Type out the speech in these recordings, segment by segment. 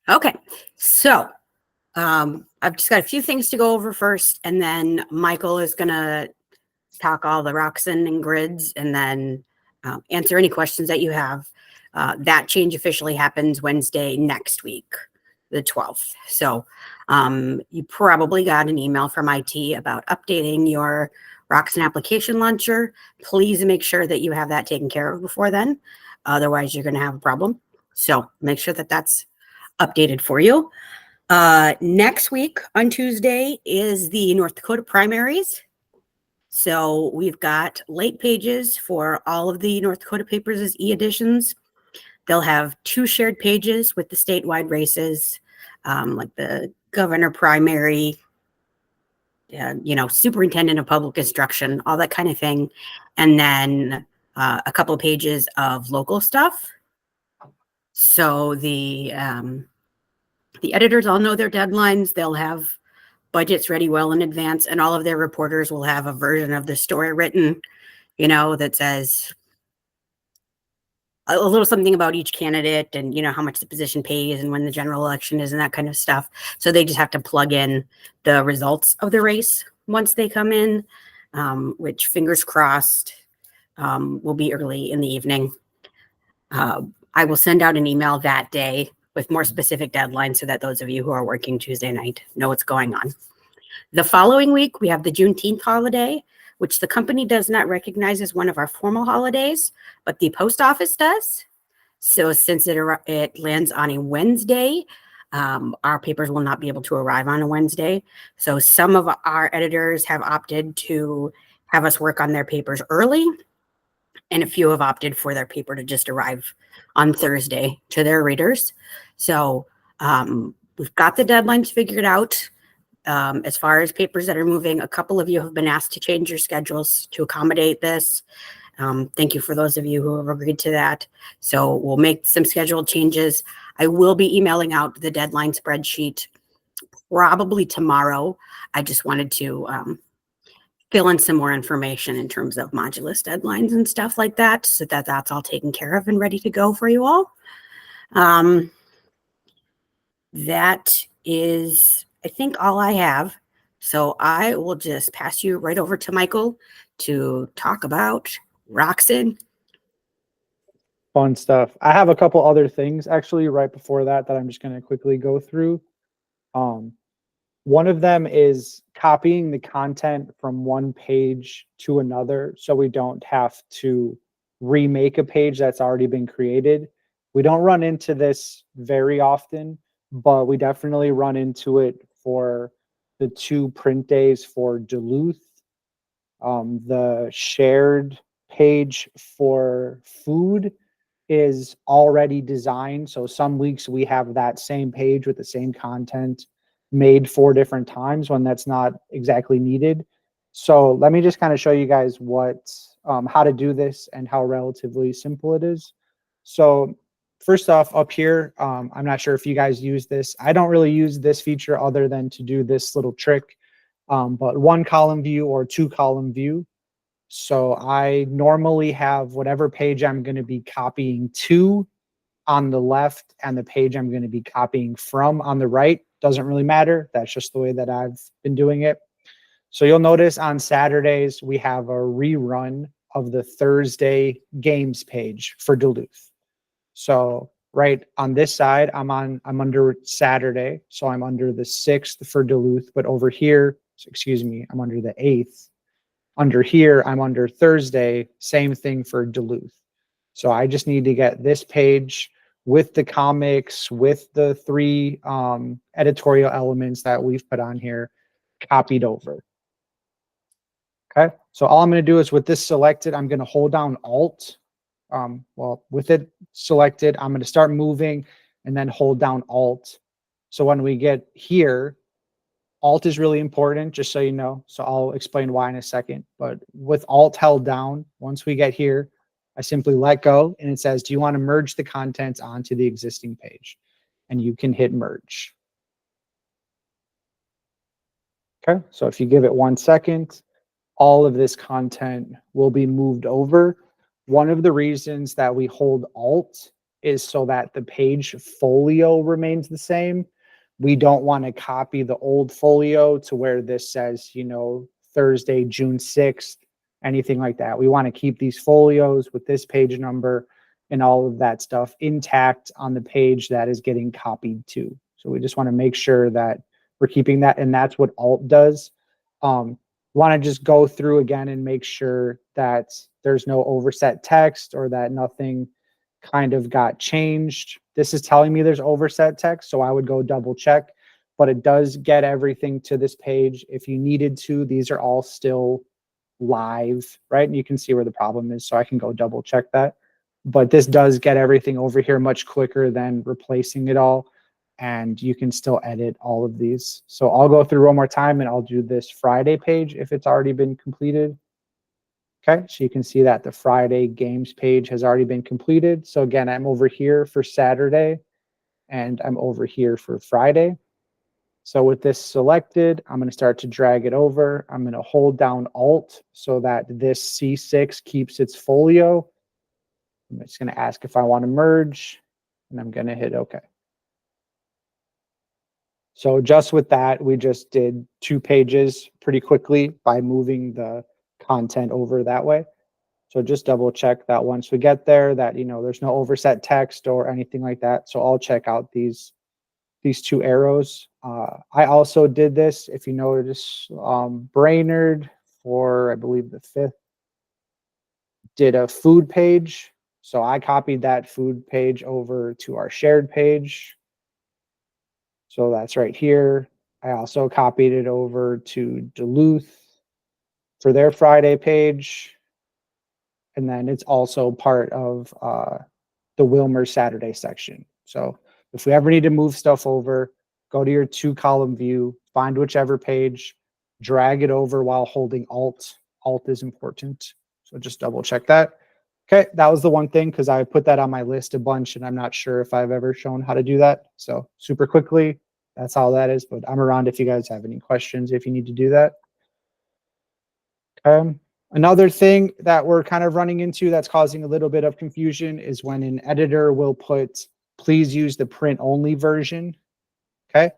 Okay, so I've just got a few things to go over first, and then Michael is going to talk all the Roxen and grids, and then answer any questions that you have. That change officially happens Wednesday next week, the 12th. So you probably got an email from IT about updating your Roxen application launcher. Please make sure that you have that taken care of before then. Otherwise, you're going to have a problem. So make sure that that's updated for you. Next week on Tuesday is the North Dakota primaries. So we've got late pages for all of the North Dakota papers as e-editions. They'll have 2 shared pages with the statewide races, like the governor primary, superintendent of public instruction, all that kind of thing. And then a couple of pages of local stuff. So the editors all know their deadlines. They'll have budgets ready well in advance, and all of their reporters will have a version of the story written, that says a little something about each candidate and, how much the position pays and when the general election is and that kind of stuff. So they just have to plug in the results of the race once they come in, which fingers crossed will be early in the evening. I will send out an email that day with more specific deadlines so that those of you who are working Tuesday night know what's going on. The following week, we have the Juneteenth holiday, which the company does not recognize as one of our formal holidays, but the post office does. So since it lands on a Wednesday, our papers will not be able to arrive on a Wednesday. So some of our editors have opted to have us work on their papers early, and a few have opted for their paper to just arrive on Thursday to their readers. So we've got the deadlines figured out. As far as papers that are moving, a couple of you have been asked to change your schedules to accommodate this. Thank you for those of you who have agreed to that. So we'll make some schedule changes. I will be emailing out the deadline spreadsheet probably tomorrow. I just wanted to fill in some more information in terms of modulus deadlines and stuff like that, so that that's all taken care of and ready to go for you all. That is, I think, all I have. So I will just pass you right over to Michael to talk about Roxen. Fun stuff. I have a couple other things actually right before that I'm just going to quickly go through. One of them is copying the content from one page to another so we don't have to remake a page that's already been created. We don't run into this very often, but we definitely run into it for the 2 print days for Duluth. The shared page for food is already designed. So some weeks we have that same page with the same content made 4 different times when that's not exactly needed. So let me just kind of show you guys how to do this and how relatively simple it is. So first off, up here, I'm not sure if you guys use this. I don't really use this feature other than to do this little trick, but 1 column view or 2 column view. So I normally have whatever page I'm going to be copying to on the left and the page I'm going to be copying from on the right. Doesn't really matter. That's just the way that I've been doing it. So you'll notice on Saturdays, we have a rerun of the Thursday games page for Duluth. So right on this side, I'm under Saturday. So I'm under the 6th for Duluth, but over here, I'm under the 8th. Under here, I'm under Thursday, same thing for Duluth. So I just need to get this page with the comics, with the 3 editorial elements that we've put on here, copied over. Okay, so all I'm going to do is with this selected, I'm going to hold down Alt. With it selected, I'm going to start moving and then hold down Alt. So when we get here, Alt is really important, just so you know. So I'll explain why in a second. But with Alt held down, once we get here, I simply let go and it says, do you want to merge the contents onto the existing page? And you can hit merge. Okay, so if you give it 1 second, all of this content will be moved over. One of the reasons that we hold Alt is so that the page folio remains the same. We don't want to copy the old folio to where this says, you know, Thursday, June 6th, anything like that. We want to keep these folios with this page number and all of that stuff intact on the page that is getting copied to. So we just want to make sure that we're keeping that, and that's what Alt does. Want to just go through again and make sure that there's no overset text or that nothing kind of got changed. This is telling me there's overset text, so I would go double check, but it does get everything to this page. If you needed to, these are all still live, right? And you can see where the problem is, so I can go double check that. But this does get everything over here much quicker than replacing it all. And you can still edit all of these. So I'll go through one more time and I'll do this Friday page if it's already been completed. Okay, so you can see that the Friday games page has already been completed. So again, I'm over here for Saturday and I'm over here for Friday. So with this selected, I'm going to start to drag it over. I'm going to hold down Alt so that this C6 keeps its folio. I'm just going to ask if I want to merge, and I'm going to hit OK. So just with that, we just did 2 pages pretty quickly by moving the content over that way. So just double check that once we get there that, you know, there's no overset text or anything like that. So I'll check out these 2 arrows. I also did this, if you notice, Brainerd for, I believe, the 5th, did a food page. So I copied that food page over to our shared page. So that's right here. I also copied it over to Duluth for their Friday page. And then it's also part of the Wilmer Saturday section. So if we ever need to move stuff over, go to your 2-column view, find whichever page, drag it over while holding Alt. Alt is important. So just double check that. Okay, that was the one thing because I put that on my list a bunch and I'm not sure if I've ever shown how to do that. So super quickly, that's all that is. But I'm around if you guys have any questions, if you need to do that. Another thing that we're kind of running into that's causing a little bit of confusion is when an editor will put, please use the print only version. Okay.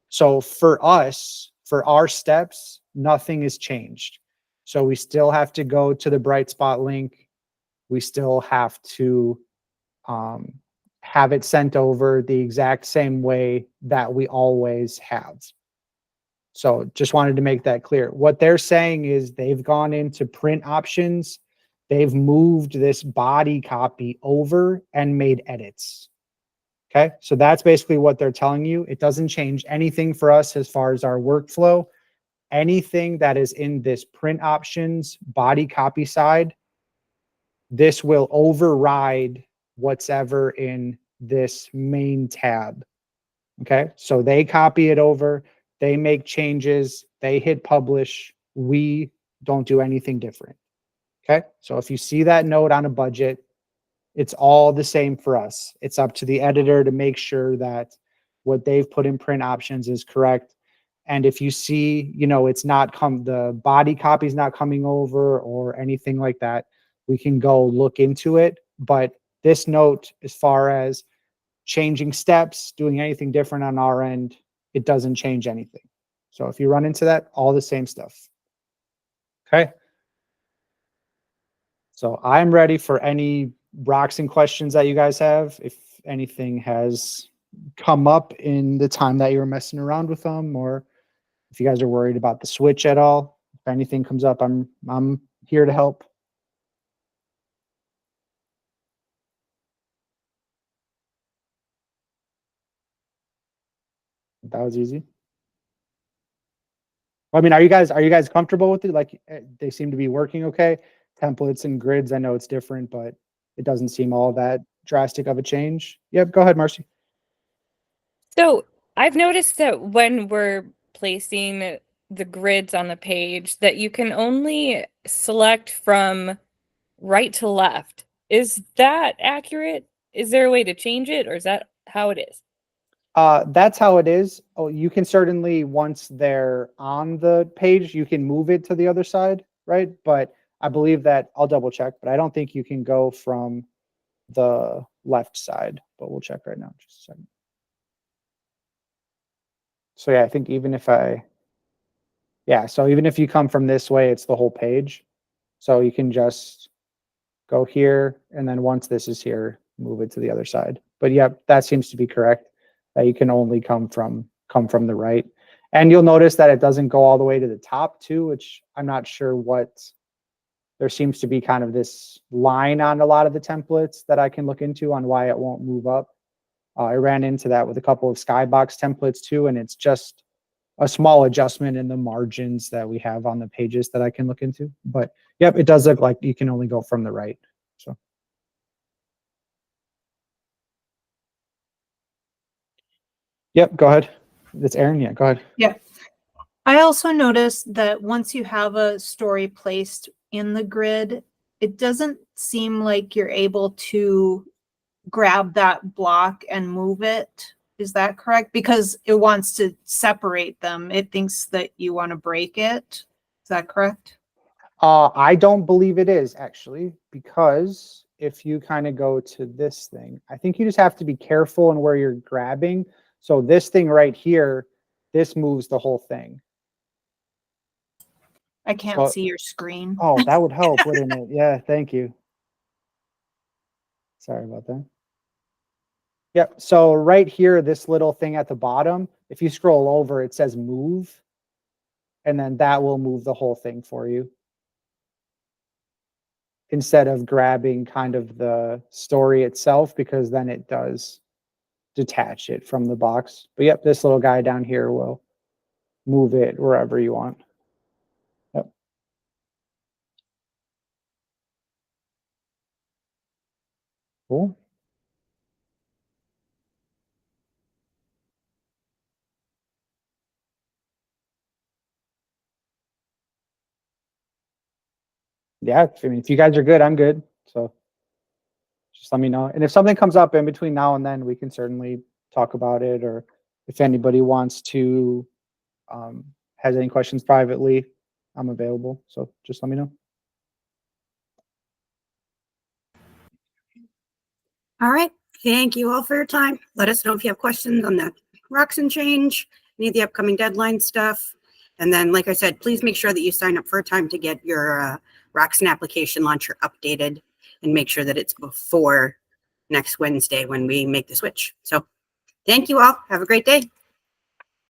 So for us, for our steps, nothing is changed. So we still have to go to the Bright Spot link. We still have to have it sent over the exact same way that we always have. So just wanted to make that clear. What they're saying is they've gone into print options. They've moved this body copy over and made edits. Okay, so that's basically what they're telling you. It doesn't change anything for us as far as our workflow. Anything that is in this print options body copy side, this will override what's ever in this main tab. Okay, so they copy it over, they make changes, they hit publish. We don't do anything different. Okay, so if you see that note on a budget, it's all the same for us. It's up to the editor to make sure that what they've put in print options is correct. And if you see, you know, it's not the body copy is not coming over or anything like that, we can go look into it. But this note, as far as changing steps, doing anything different on our end, it doesn't change anything. So if you run into that, all the same stuff. Okay. So I'm ready for any Roxen questions that you guys have. If anything has come up in the time that you were messing around with them, or if you guys are worried about the switch at all, if anything comes up, I'm here to help. That was easy. I mean, are you guys comfortable with it? Like they seem to be working okay. Templates and grids, I know it's different, but it doesn't seem all that drastic of a change. Yep, go ahead, Marcy. So I've noticed that when we're placing the grids on the page, that you can only select from right to left. Is that accurate? Is there a way to change it, or is that how it is? That's how it is. Oh, you can certainly, once they're on the page, you can move it to the other side, right? But I believe that I'll double check, but I don't think you can go from the left side, but we'll check right now. Just a second. So yeah, I think even if so even if you come from this way, it's the whole page. So you can just go here, and then once this is here, move it to the other side. But yep, that seems to be correct, that you can only come from the right. And you'll notice that it doesn't go all the way to the top too, which I'm not sure what, there seems to be kind of this line on a lot of the templates that I can look into on why it won't move up. I ran into that with a couple of Skybox templates too, and it's just a small adjustment in the margins that we have on the pages that I can look into. But yep, it does look like you can only go from the right. So. Yep, go ahead. It's Aaron. Yeah, go ahead. Yeah. I also noticed that once you have a story placed in the grid, it doesn't seem like you're able to grab that block and move it. Is that correct? Because it wants to separate them. It thinks that you want to break it. Is that correct? I don't believe it is actually, because if you kind of go to this thing, I think you just have to be careful in where you're grabbing. So this thing right here, this moves the whole thing. I can't see your screen. Oh, that would help, wouldn't it? Yeah, thank you. Sorry about that. Yep, so right here, this little thing at the bottom, if you scroll over, it says move, and then that will move the whole thing for you, instead of grabbing kind of the story itself, because then it does detach it from the box. But yep, this little guy down here will move it wherever you want. Yep. Cool. Yeah, I mean, if you guys are good, I'm good. So just let me know. And if something comes up in between now and then, we can certainly talk about it. Or if anybody wants to, has any questions privately, I'm available. So just let me know. All right. Thank you all for your time. Let us know if you have questions on the Roxen change, any of the upcoming deadline stuff. And then, like I said, please make sure that you sign up for a time to get your Roxen application launcher updated, and make sure that it's before next Wednesday when we make the switch. So thank you all. Have a great day.